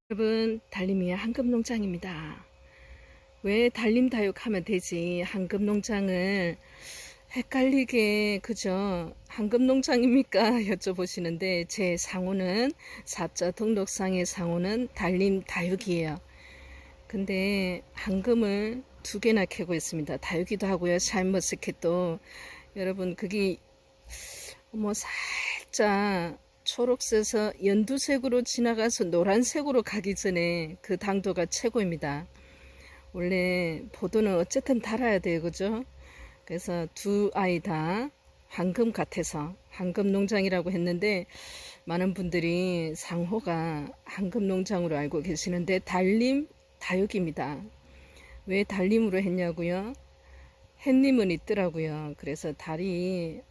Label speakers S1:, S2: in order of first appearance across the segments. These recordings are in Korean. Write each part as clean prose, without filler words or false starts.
S1: 여러분, 달림이의 한금농장입니다. 왜 달림다육하면 되지 한금농장을 헷갈리게 그죠? 한금농장입니까? 여쭤보시는데 제 상호는 사업자 등록상의 상호는 달림다육이에요. 근데 한금을 2개나 캐고 있습니다. 다육이도 하고요, 샤인머스켓도. 여러분, 그게 살짝 초록색에서 연두색으로 지나가서 노란색으로 가기 전에 그 당도가 최고입니다. 원래 포도는 어쨌든 달아야 돼요, 그죠? 그래서 2 아이 다 황금 같아서 황금 농장이라고 했는데 많은 분들이 상호가 황금 농장으로 알고 계시는데 달림 다육입니다. 왜 달림으로 했냐고요? 햇님은 있더라고요. 그래서 달이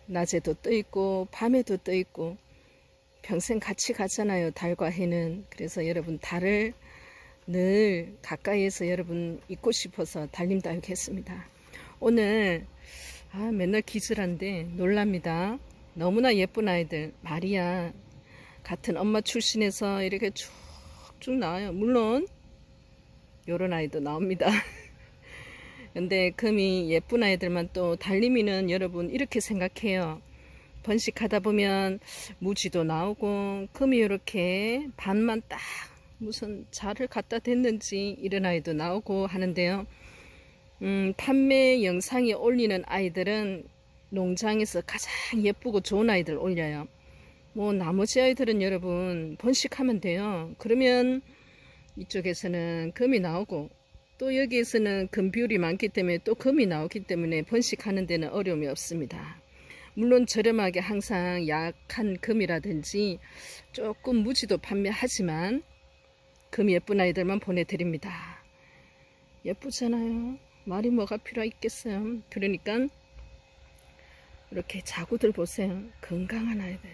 S1: 낮에도 떠 있고 밤에도 떠 있고 평생 같이 가잖아요, 달과 해는. 그래서 여러분, 달을 늘 가까이에서 여러분 있고 싶어서 달림다육 했습니다. 오늘 맨날 기절한데 놀랍니다. 너무나 예쁜 아이들, 마리아 같은 엄마 출신에서 이렇게 쭉쭉 나와요. 물론 요런 아이도 나옵니다. 근데 금이 예쁜 아이들만, 또 달림이는 여러분 이렇게 생각해요. 번식하다 보면 무지도 나오고 금이 이렇게 반만 딱 무슨 자를 갖다 댔는지 이런 아이도 나오고 하는데요. 판매 영상에 올리는 아이들은 농장에서 가장 예쁘고 좋은 아이들 올려요. 나머지 아이들은 여러분 번식하면 돼요. 그러면 이쪽에서는 금이 나오고 또 여기에서는 금 비율이 많기 때문에 또 금이 나오기 때문에 번식하는 데는 어려움이 없습니다. 물론 저렴하게 항상 약한 금이라든지 조금 무지도 판매하지만 금 예쁜 아이들만 보내드립니다. 예쁘잖아요. 말이 뭐가 필요 있겠어요. 그러니까 이렇게 자구들 보세요. 건강한 아이들.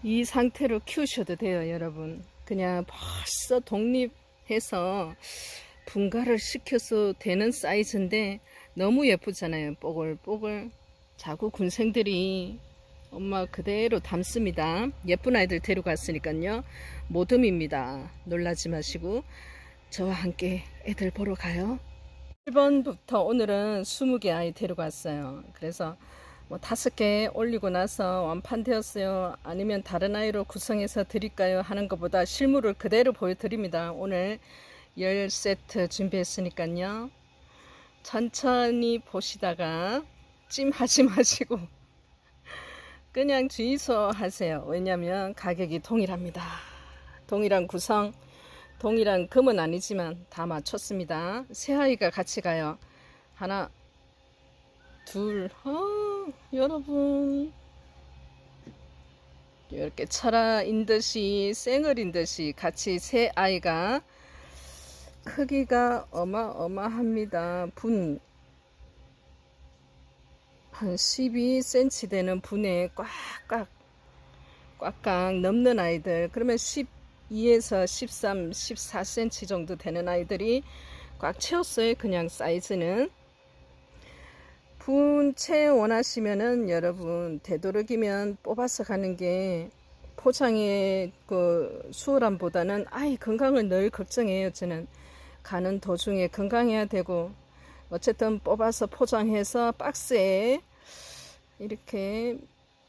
S1: 이 상태로 키우셔도 돼요, 여러분. 그냥 벌써 독립해서 분갈을 시켜서 되는 사이즈인데 너무 예쁘잖아요. 뽀글뽀글. 자구 군생들이 엄마 그대로 담습니다. 예쁜 아이들 데려갔으니까요. 모듬입니다. 놀라지 마시고 저와 함께 애들 보러 가요. 1번부터 오늘은 20개 아이 데려갔어요. 그래서 5개 올리고 나서 완판되었어요, 아니면 다른 아이로 구성해서 드릴까요 하는 것보다 실물을 그대로 보여드립니다. 오늘 10세트 준비했으니까요. 천천히 보시다가 찜하지 마시고 그냥 주의소 하세요. 왜냐면 가격이 동일합니다. 동일한 구성, 동일한 금은 아니지만 다 맞췄습니다. 세 아이가 같이 가요. 하나, 둘, 여러분 이렇게 철아인 듯이 생얼인 듯이 같이 세 아이가 크기가 어마어마합니다. 한 12cm 되는 분에 꽉꽉 넘는 아이들, 그러면 12에서 13, 14cm 정도 되는 아이들이 꽉 채웠어요. 그냥 사이즈는. 분채 원하시면은 여러분 되도록이면 뽑아서 가는 게 포장의 그 수월함보다는 아이 건강을 늘 걱정해요. 저는 가는 도중에 건강해야 되고, 어쨌든 뽑아서 포장해서 박스에 이렇게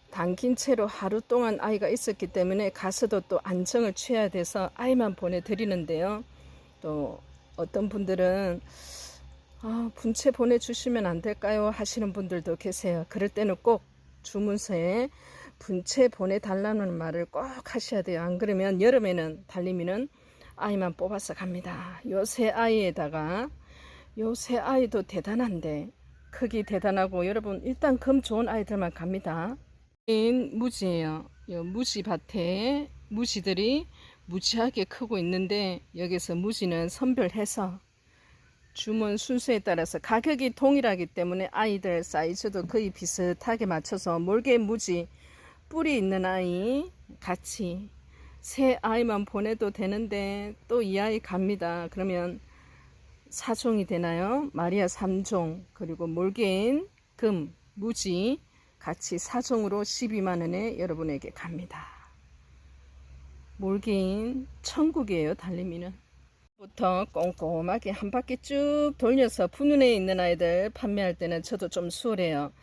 S1: 담긴 채로 하루 동안 아이가 있었기 때문에 가서도 또 안정을 취해야 돼서 아이만 보내드리는데요. 또 어떤 분들은 분채 보내주시면 안 될까요 하시는 분들도 계세요. 그럴 때는 꼭 주문서에 분채 보내달라는 말을 꼭 하셔야 돼요. 안 그러면 여름에는 달림이는 아이만 뽑아서 갑니다. 요 세 아이에다가 요 세 아이도 대단한데 크기 대단하고, 여러분 일단 금 좋은 아이들만 갑니다. 무지예요. 요 무지밭에 무지들이 무지하게 크고 있는데 여기서 무지는 선별해서 주문 순서에 따라서 가격이 동일하기 때문에 아이들 사이즈도 거의 비슷하게 맞춰서 몰개 무지 뿌리 있는 아이 같이 세 아이만 보내도 되는데 또 이 아이 갑니다. 그러면 4종이 되나요? 마리아 3종, 그리고 몰개인 금 무지 같이 사종으로 12만원에 여러분에게 갑니다. 몰개인 천국이에요. 달림이는 부터 꼼꼼하게 한 바퀴 쭉 돌려서 분원에 있는 아이들 판매할 때는 저도 좀 수월해요.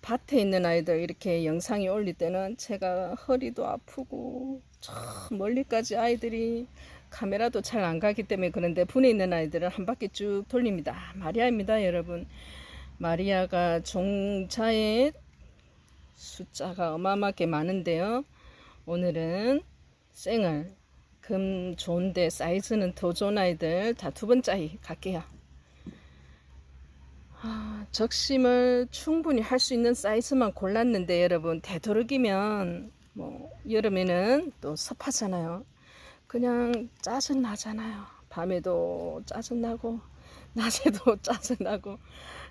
S1: 밭에 있는 아이들 이렇게 영상이 올릴 때는 제가 허리도 아프고 저 멀리까지 아이들이 카메라도 잘 안 가기 때문에 그런데 분에 있는 아이들은 한 바퀴 쭉 돌립니다. 마리아입니다, 여러분. 마리아가 종자의 숫자가 어마어마하게 많은데요. 오늘은 생을 금 좋은데 사이즈는 더 좋은 아이들 다 두 번째 아이 갈게요. 적심을 충분히 할 수 있는 사이즈만 골랐는데 여러분 되도록이면 뭐 여름에는 또 습하잖아요. 그냥 짜증 나잖아요. 밤에도 짜증 나고 낮에도 짜증 나고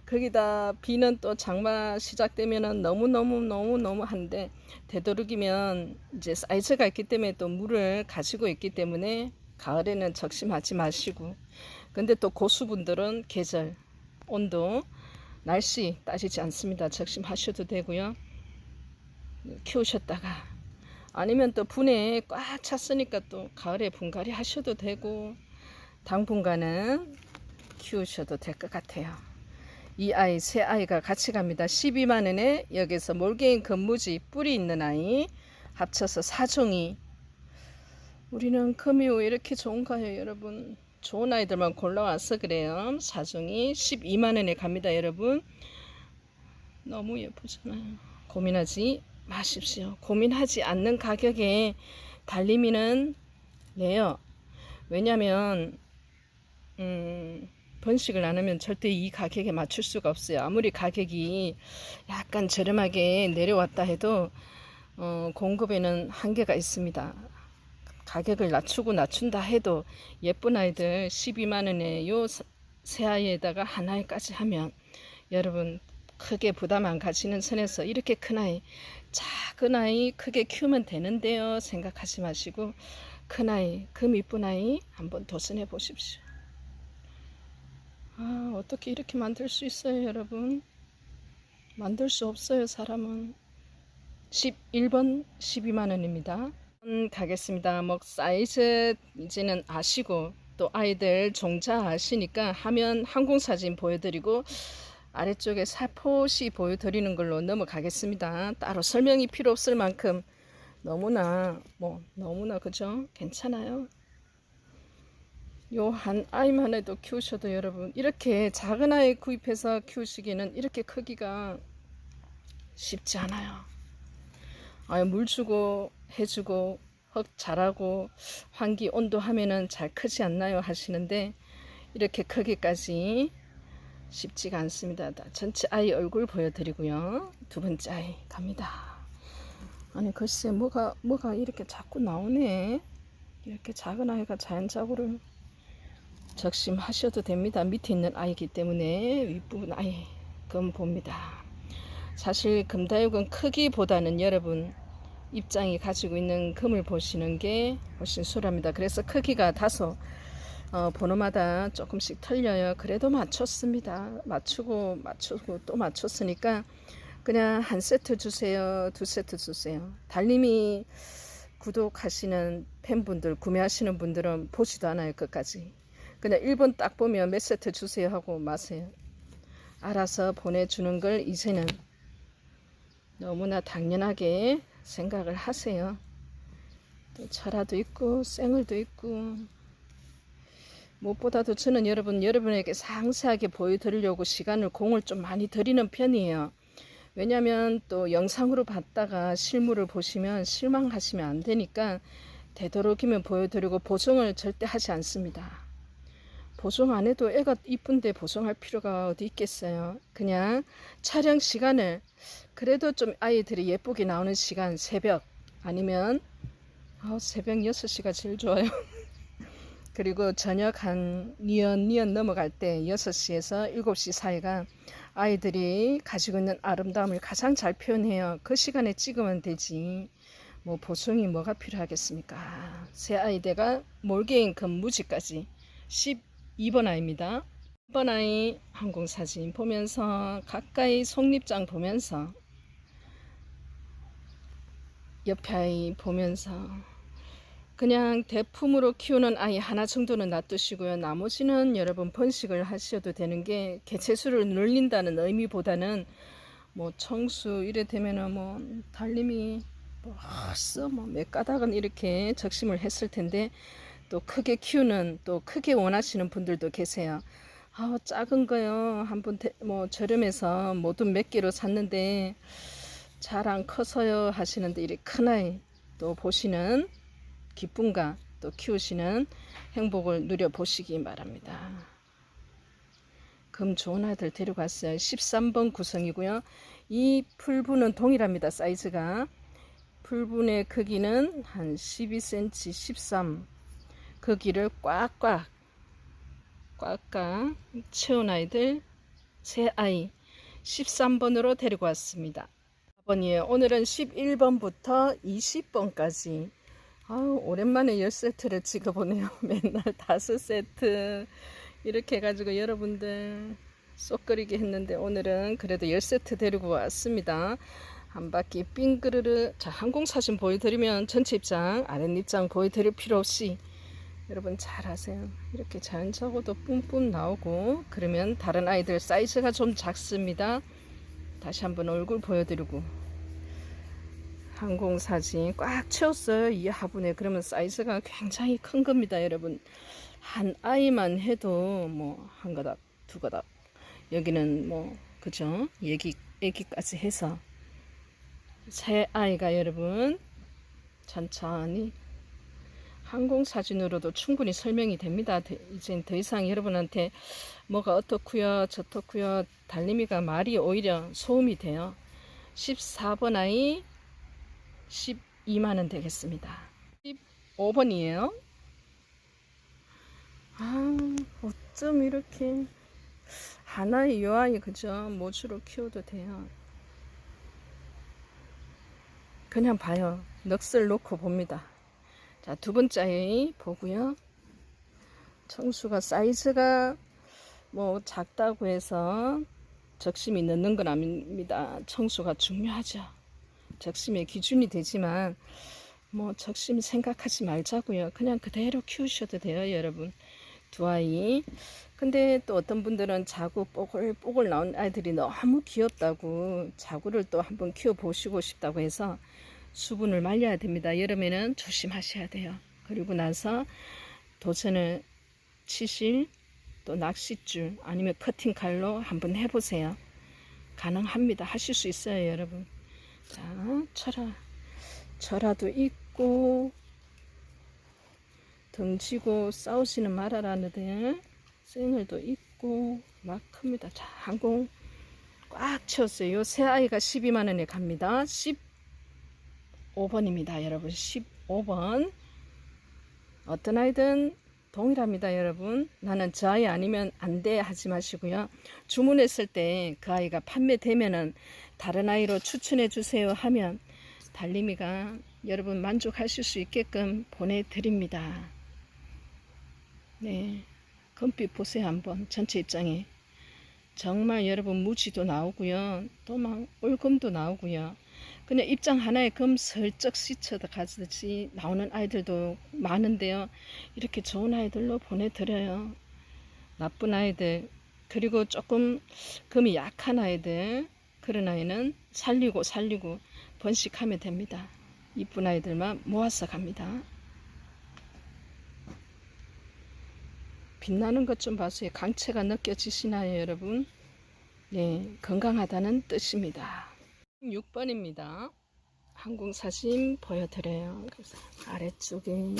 S1: 거기다 비는 또 장마 시작되면은 너무 한데 되도록이면 이제 사이즈가 있기 때문에 또 물을 가지고 있기 때문에 가을에는 적심하지 마시고 근데 또 고수분들은 계절 온도 날씨 따지지 않습니다. 적심하셔도 되고요. 키우셨다가 아니면 또 분에 꽉 찼으니까 또 가을에 분갈이 하셔도 되고 당분간은 키우셔도 될 것 같아요. 이 아이 세 아이가 같이 갑니다. 12만원에 여기서 몰개인 금무지 뿌리 있는 아이 합쳐서 사종이 우리는 금이 왜 이렇게 좋은가요 여러분. 좋은 아이들만 골라와서 그래요. 사종이 12만원에 갑니다 여러분. 너무 예쁘잖아요. 고민하지 마십시오. 고민하지 않는 가격에 달림이는 내요. 왜냐면 번식을 안 하면 절대 이 가격에 맞출 수가 없어요. 아무리 가격이 약간 저렴하게 내려왔다 해도 공급에는 한계가 있습니다. 가격을 낮춘다 해도 예쁜 아이들 12만원에 요 세 아이에다가 한 아이까지 하면 여러분 크게 부담 안 가지는 선에서 이렇게 큰 아이 작은 아이 크게 키우면 되는데요 생각하지 마시고 큰 아이 금 이쁜 아이 한번 도전해 보십시오. 어떻게 이렇게 만들 수 있어요 여러분. 만들 수 없어요 사람은. 11번 12만원입니다 가겠습니다. 뭐 사이즈 이제는 아시고 또 아이들 종자 아시니까 하면 항공사진 보여드리고 아래쪽에 살포시 보여드리는 걸로 넘어가겠습니다. 따로 설명이 필요 없을 만큼 너무나 그죠? 괜찮아요. 요 한 아이만 해도 키우셔도 여러분 이렇게 작은 아이 구입해서 키우시기는 이렇게 크기가 쉽지 않아요. 물 주고 해주고 흙 자라고 환기 온도 하면은 잘 크지 않나요 하시는데 이렇게 크기까지 쉽지가 않습니다. 전체 아이 얼굴 보여드리고요. 두 번째 아이 갑니다. 아니 글쎄 뭐가 이렇게 자꾸 나오네. 이렇게 작은 아이가 자연적으로 적심하셔도 됩니다. 밑에 있는 아이기 때문에 윗부분 아이 금 봅니다. 사실 금다육은 크기보다는 여러분 입장이 가지고 있는 금을 보시는 게 훨씬 수월합니다. 그래서 크기가 다소 번호마다 조금씩 틀려요. 그래도 맞췄습니다. 맞추고 또 맞췄으니까 그냥 한 세트 주세요. 두 세트 주세요. 달님이 구독하시는 팬분들 구매하시는 분들은 보지도 않아요. 끝까지 그냥 1번 딱 보면 몇 세트 주세요 하고 마세요. 알아서 보내주는 걸 이제는 너무나 당연하게 생각을 하세요. 또 철화도 있고 생을도 있고 무엇보다도 저는 여러분에게 상세하게 보여드리려고 시간을 공을 좀 많이 들이는 편이에요. 왜냐면 또 영상으로 봤다가 실물을 보시면 실망하시면 안 되니까 되도록이면 보여드리고 보정을 절대 하지 않습니다. 보정 안 해도 애가 이쁜데 보정할 필요가 어디 있겠어요. 그냥 촬영 시간을 그래도 좀 아이들이 예쁘게 나오는 시간 새벽 아니면 새벽 6시가 제일 좋아요. 그리고 저녁 한 니언 넘어갈 때 6시에서 7시 사이가 아이들이 가지고 있는 아름다움을 가장 잘 표현해요. 그 시간에 찍으면 되지. 뭐 보정이 뭐가 필요하겠습니까. 새 아이대가 몰개인 금무지까지 12번 아이입니다. 1번 아이 항공사진 보면서 가까이 속립장 보면서 옆에 아이 보면서 그냥 대품으로 키우는 아이 하나 정도는 놔두시고요. 나머지는 여러분 번식을 하셔도 되는 게 개체수를 늘린다는 의미보다는 뭐 청수 이래 되면은 뭐 달님이 벌써 뭐 몇 가닥은 이렇게 적심을 했을 텐데 또 크게 키우는 또 크게 원하시는 분들도 계세요. 아, 작은 거요. 한번 뭐 저렴해서 모두 몇 개로 샀는데 잘 안 커서요 하시는데 이렇게 큰 아이 또 보시는 기쁨과 또 키우시는 행복을 누려보시기 바랍니다. 금 좋은 아이들 데려갔어요. 13번 구성이고요. 이 풀분은 동일합니다. 사이즈가. 풀분의 크기는 한 12cm, 13. 크기를 꽉꽉 채운 아이들 세 아이 13번으로 데리고 왔습니다. 4번이에요. 오늘은 11번부터 20번까지 오랜만에 10세트를 찍어보네요. 맨날 5세트 이렇게 해가지고 여러분들 쏙거리게 했는데 오늘은 그래도 10세트 데리고 왔습니다. 한 바퀴 삥그르르. 자, 항공사진 보여드리면 전체 입장, 아랫입장 보여드릴 필요 없이 여러분 잘 아세요. 이렇게 자연적으로도 뿜뿜 나오고 그러면 다른 아이들 사이즈가 좀 작습니다. 다시 한번 얼굴 보여드리고 항공사진 꽉 채웠어요. 이 화분에. 그러면 사이즈가 굉장히 큰 겁니다. 여러분 한 아이만 해도 뭐 한 가닥 두 가닥 여기는 뭐 그죠 애기까지 해서 새 아이가 여러분 천천히 항공사진으로도 충분히 설명이 됩니다. 이제 더 이상 여러분한테 뭐가 어떻고요 저떻고요 달림이가 말이 오히려 소음이 돼요. 14번 아이 12만원 되겠습니다. 15번이에요. 어쩜 이렇게 하나의 요 아이 그죠 모주로 키워도 돼요. 그냥 봐요. 넋을 놓고 봅니다. 자, 두 번째 아이 보고요. 청수가 사이즈가 뭐 작다고 해서 적심이 늦는 건 아닙니다. 청수가 중요하죠. 적심의 기준이 되지만 뭐 적심 생각하지 말자고요. 그냥 그대로 키우셔도 돼요, 여러분. 두 아이. 근데 또 어떤 분들은 자구 뽀글뽀글 나온 아이들이 너무 귀엽다고 자구를 또 한번 키워 보시고 싶다고 해서 수분을 말려야 됩니다. 여름에는 조심하셔야 돼요. 그리고 나서 도전을 치실 또 낚싯줄 아니면 커팅 칼로 한번 해보세요. 가능합니다. 하실 수 있어요, 여러분. 자, 철화도 있고 덩치고 싸우지는 말아라는데 생얼도 있고 막 큽니다. 자, 항공 꽉 채웠어요. 요 새 아이가 12만원에 갑니다. 15번입니다. 여러분 15번 어떤 아이든 동일합니다. 여러분 나는 저 아이 아니면 안 돼 하지 마시고요. 주문했을 때 그 아이가 판매되면은 다른 아이로 추천해 주세요 하면 달림이가 여러분 만족하실 수 있게끔 보내드립니다. 네, 금빛 보세요. 한번 전체 입장에 정말 여러분 무지도 나오고요. 또 막 올금도 나오고요. 그냥 입장 하나에 금 슬쩍 씻어다 가듯이 나오는 아이들도 많은데요. 이렇게 좋은 아이들로 보내드려요. 나쁜 아이들 그리고 조금 금이 약한 아이들 그런 아이는 살리고 번식하면 됩니다. 이쁜 아이들만 모아서 갑니다. 빛나는 것 좀 봐세요. 강체가 느껴지시나요, 여러분? 네, 건강하다는 뜻입니다. 6번입니다. 항공사진 보여드려요. 그래서 아래쪽에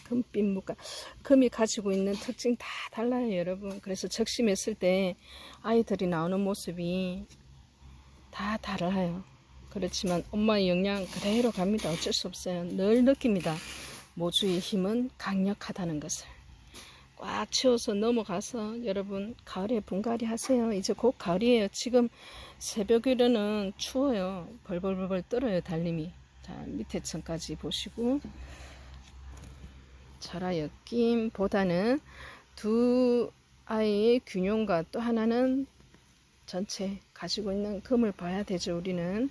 S1: 금빛 무가 금이 가지고 있는 특징 다 달라요, 여러분. 그래서 적심했을 때 아이들이 나오는 모습이 다 달라요. 그렇지만 엄마의 영양 그대로 갑니다. 어쩔 수 없어요. 늘 느낍니다. 모주의 힘은 강력하다는 것을. 꽉 채워서 넘어가서 여러분 가을에 분갈이 하세요. 이제 곧 가을이에요. 지금 새벽이라는 추워요. 벌벌벌 떨어요, 달님이. 자, 밑에 층까지 보시고 철화 엮임보다는 두 아이의 균형과 또 하나는 전체 가지고 있는 금을 봐야 되죠. 우리는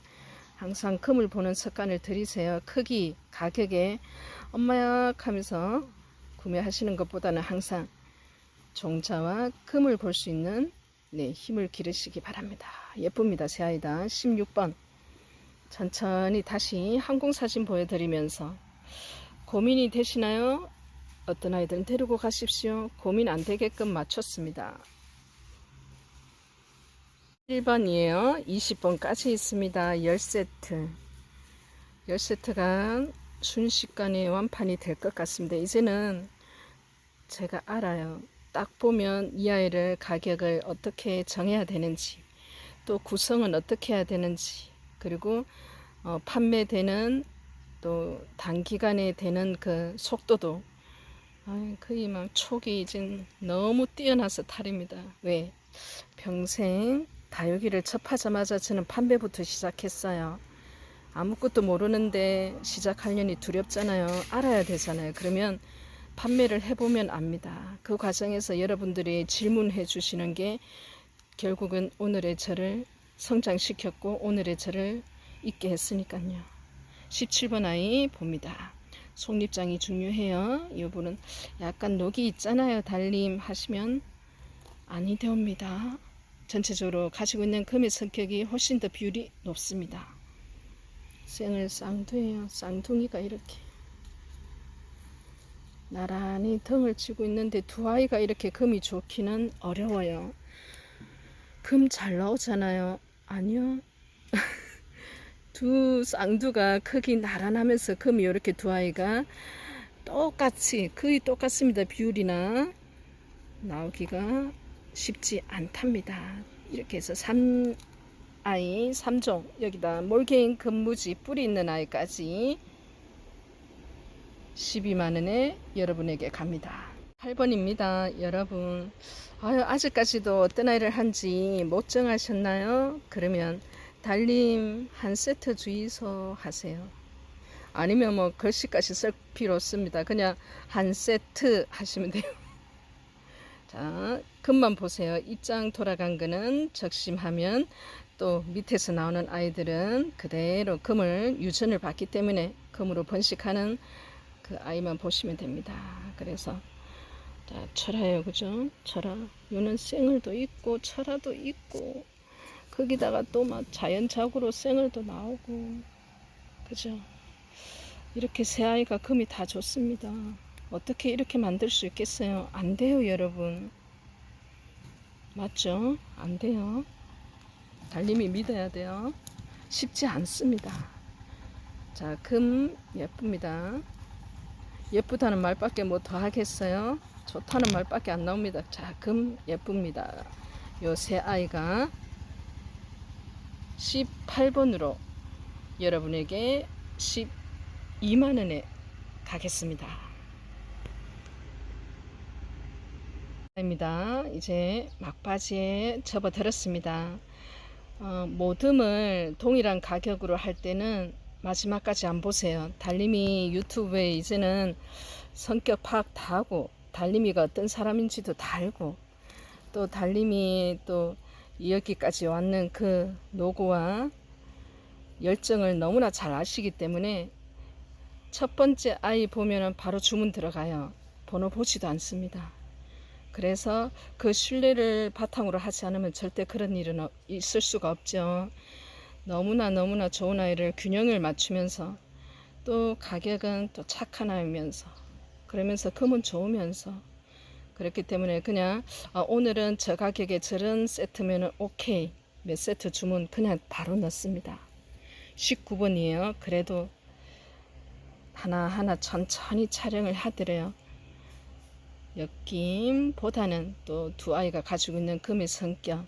S1: 항상 금을 보는 습관을 들이세요. 크기, 가격에 엄마야 하면서 구매하시는 것보다는 항상 종자와 금을 볼 수 있는 힘을 기르시기 바랍니다. 예쁩니다. 새 아이다. 16번. 천천히 다시 항공사진 보여드리면서 고민이 되시나요? 어떤 아이들은 데리고 가십시오. 고민 안 되게끔 맞췄습니다. 1번이에요. 20번까지 있습니다. 10세트. 10세트가 순식간에 완판이 될 것 같습니다. 이제는 제가 알아요. 딱 보면 이 아이를 가격을 어떻게 정해야 되는지, 또 구성은 어떻게 해야 되는지, 그리고 판매되는 또 단기간에 되는 그 속도도 거의 막 촉이 이제 너무 뛰어나서 탈입니다. 왜? 평생 다육이를 접하자마자 저는 판매부터 시작했어요. 아무것도 모르는데 시작하려니 두렵잖아요. 알아야 되잖아요. 그러면 판매를 해보면 압니다. 그 과정에서 여러분들이 질문해 주시는 게 결국은 오늘의 저를 성장시켰고 오늘의 저를 있게 했으니까요. 17번 아이 봅니다. 속립장이 중요해요. 이분은 약간 녹이 있잖아요. 달림 하시면 아니 되옵니다. 전체적으로 가지고 있는 금의 성격이 훨씬 더 비율이 높습니다. 생을 쌍두예요. 쌍둥이가 이렇게 나란히 등을 치고 있는데 두 아이가 이렇게 금이 좋기는 어려워요. 금 잘 나오잖아요. 아니요. 두 쌍두가 크기 나란하면서 금이 이렇게 두 아이가 똑같이 거의 똑같습니다. 비율이나 나오기가 쉽지 않답니다. 이렇게 해서 3아이 3종 여기다 몰개인 금무지 뿌리 있는 아이까지 12만원에 여러분에게 갑니다. 8번입니다. 여러분 아직까지도 어떤 아이를 한지 못 정하셨나요? 그러면 달림 한 세트 주의소 하세요. 아니면 뭐 글씨까지 쓸 필요 없습니다. 그냥 한 세트 하시면 돼요. 자, 금만 보세요. 입장 돌아간 거는 적심하면 또 밑에서 나오는 아이들은 그대로 금을 유전을 받기 때문에 금으로 번식하는 그 아이만 보시면 됩니다. 그래서 자, 철화예요. 그죠? 철화. 요는 생을도 있고 철화도 있고 거기다가 또 막 자연작으로 생을도 나오고 그죠? 이렇게 새 아이가 금이 다 좋습니다. 어떻게 이렇게 만들 수 있겠어요? 안 돼요, 여러분. 맞죠? 안 돼요. 달림이 믿어야 돼요. 쉽지 않습니다. 자, 금 예쁩니다. 예쁘다는 말밖에 뭐 더 하겠어요? 좋다는 말밖에 안 나옵니다. 자, 금 예쁩니다. 요 새 아이가 18번으로 여러분에게 12만원에 가겠습니다. 입니다. 이제 막바지에 접어들었습니다. 모듬을 동일한 가격으로 할 때는 마지막까지 안 보세요. 달림이 유튜브에 이제는 성격 파악 다 하고 달림이가 어떤 사람인지도 다 알고 또 달림이 또 여기까지 왔는 그 노고와 열정을 너무나 잘 아시기 때문에 첫 번째 아이 보면은 바로 주문 들어가요. 번호 보지도 않습니다. 그래서 그 신뢰를 바탕으로 하지 않으면 절대 그런 일은 있을 수가 없죠. 너무나 좋은 아이를 균형을 맞추면서 또 가격은 또 착한 아이면서 그러면서 금은 좋으면서 그렇기 때문에 그냥 오늘은 저 가격에 저런 세트면은 오케이 몇 세트 주문 그냥 바로 넣습니다. 19번이에요. 그래도 하나하나 천천히 촬영을 하더래요. 엮임보다는 또 두 아이가 가지고 있는 금의 성격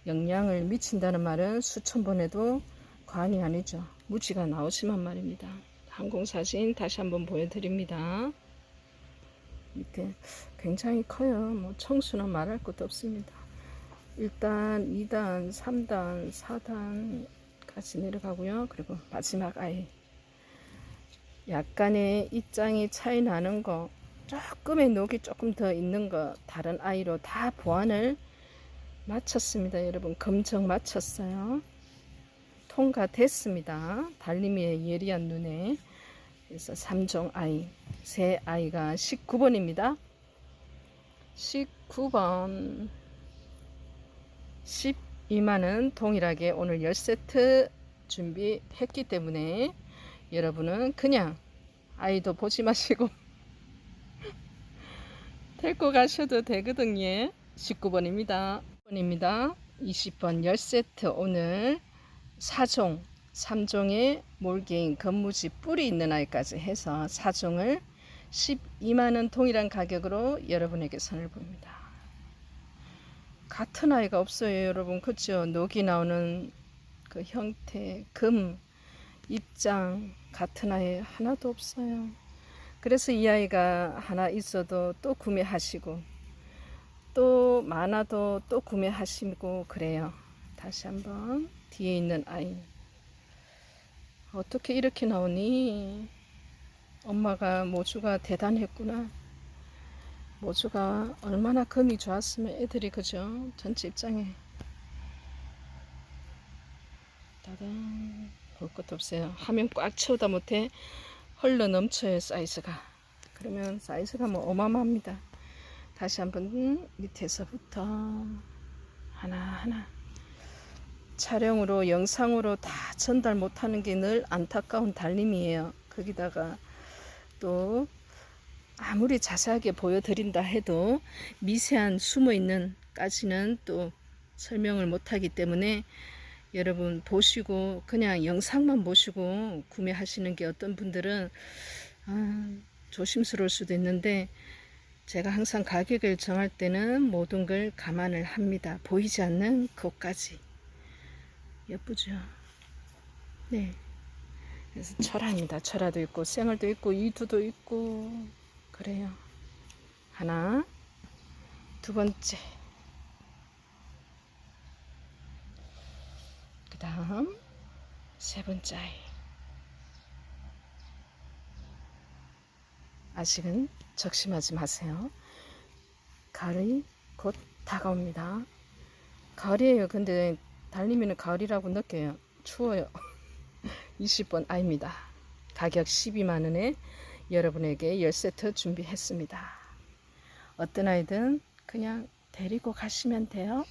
S1: 영향을 미친다는 말은 수천 번 해도 과언이 아니죠. 무지가 나오지만 말입니다. 항공사진 다시 한번 보여드립니다. 이렇게 굉장히 커요. 뭐 청수는 말할 것도 없습니다. 1단, 2단, 3단, 4단까지 내려가고요. 그리고 마지막 아이 약간의 입장이 차이 나는 거 조금의 녹이 조금 더 있는 거 다른 아이로 다 보완을 마쳤습니다. 여러분 검정 마쳤어요. 통과됐습니다. 달님이의 예리한 눈에. 그래서 3종 아이, 새 아이가 19번입니다. 19번 12만원 동일하게 오늘 10세트 준비했기 때문에 여러분은 그냥 아이도 보지 마시고 데리고 가셔도 되거든요. 19번입니다. 20번 10세트 오늘 4종 3종의 몰개인 건무지 뿔이 있는 아이까지 해서 4종을 12만원 동일한 가격으로 여러분에게 선을 봅니다. 같은 아이가 없어요 여러분. 그쵸? 녹이 나오는 그 형태, 금, 입장 같은 아이 하나도 없어요. 그래서 이 아이가 하나 있어도 또 구매하시고 또 많아도 또 구매하시고 그래요. 다시 한번 뒤에 있는 아이 어떻게 이렇게 나오니? 엄마가 모주가 대단했구나. 모주가 얼마나 금이 좋았으면 애들이 그죠? 전체 입장에 따단 볼 것도 없어요. 화면 꽉 채우다 못해 흘러 넘쳐요 사이즈가. 그러면 사이즈가 뭐 어마어마합니다. 다시 한번 밑에서부터 하나하나 촬영으로 영상으로 다 전달 못하는 게 늘 안타까운 달님이에요. 거기다가 또 아무리 자세하게 보여드린다 해도 미세한 숨어있는 까지는 또 설명을 못하기 때문에 여러분 보시고 그냥 영상만 보시고 구매하시는 게 어떤 분들은 조심스러울 수도 있는데 제가 항상 가격을 정할 때는 모든 걸 감안을 합니다. 보이지 않는 것까지. 예쁘죠? 네. 그래서 철화입니다. 철화도 있고 생얼도 있고 이두도 있고 그래요. 하나, 두 번째. 그 다음 세 번째 아이. 아직은 적심하지 마세요. 가을이 곧 다가옵니다. 가을이에요. 근데 달님이는 가을이라고 느껴요. 추워요. 20번 아입니다. 가격 12만원에 여러분에게 10세트 준비했습니다. 어떤 아이든 그냥 데리고 가시면 돼요.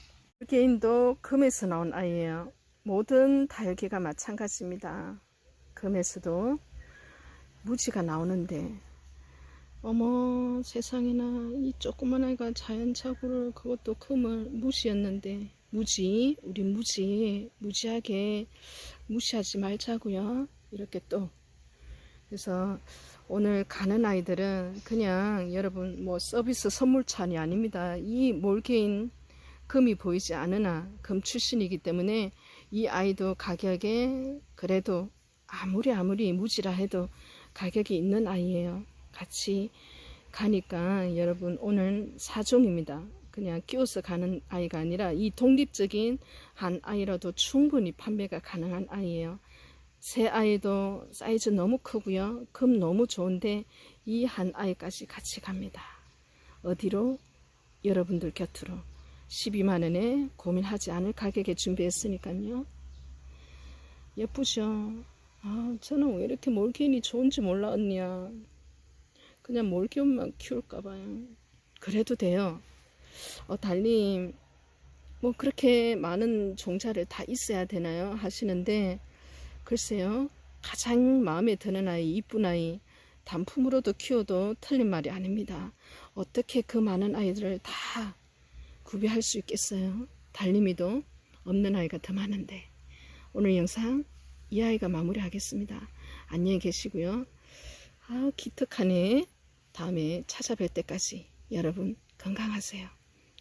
S1: 개인도 금에서 나온 아이예요. 모든 다육이가 마찬가지입니다. 금에서도 무지가 나오는데 어머 세상에나 이 조그만 아이가 자연착오를 그것도 금을 무시였는데 무지 우리 무지하게 무시하지 말자고요. 이렇게 또 그래서 오늘 가는 아이들은 그냥 여러분 뭐 서비스 선물찬이 아닙니다. 이 몰개인 금이 보이지 않으나 금 출신이기 때문에 이 아이도 가격에 그래도 아무리 무지라 해도 가격이 있는 아이예요. 같이 가니까 여러분 오늘 4종입니다. 그냥 끼워서 가는 아이가 아니라 이 독립적인 한 아이라도 충분히 판매가 가능한 아이예요. 새 아이도 사이즈 너무 크고요. 금 너무 좋은데 이 한 아이까지 같이 갑니다. 어디로? 여러분들 곁으로 12만원에 고민하지 않을 가격에 준비했으니까요. 예쁘죠? 저는 왜 이렇게 몰개인이 좋은지 몰라 언니야. 그냥 몰개인만 키울까봐요. 그래도 돼요. 달님 뭐 그렇게 많은 종자를 다 있어야 되나요? 하시는데 글쎄요. 가장 마음에 드는 아이, 이쁜 아이 단품으로도 키워도 틀린 말이 아닙니다. 어떻게 그 많은 아이들을 다 구비할 수 있겠어요? 달님이도 없는 아이가 더 많은데. 오늘 영상 이 아이가 마무리하겠습니다. 안녕히 계시고요. 기특하네. 다음에 찾아뵐 때까지 여러분 건강하세요.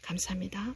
S1: 감사합니다.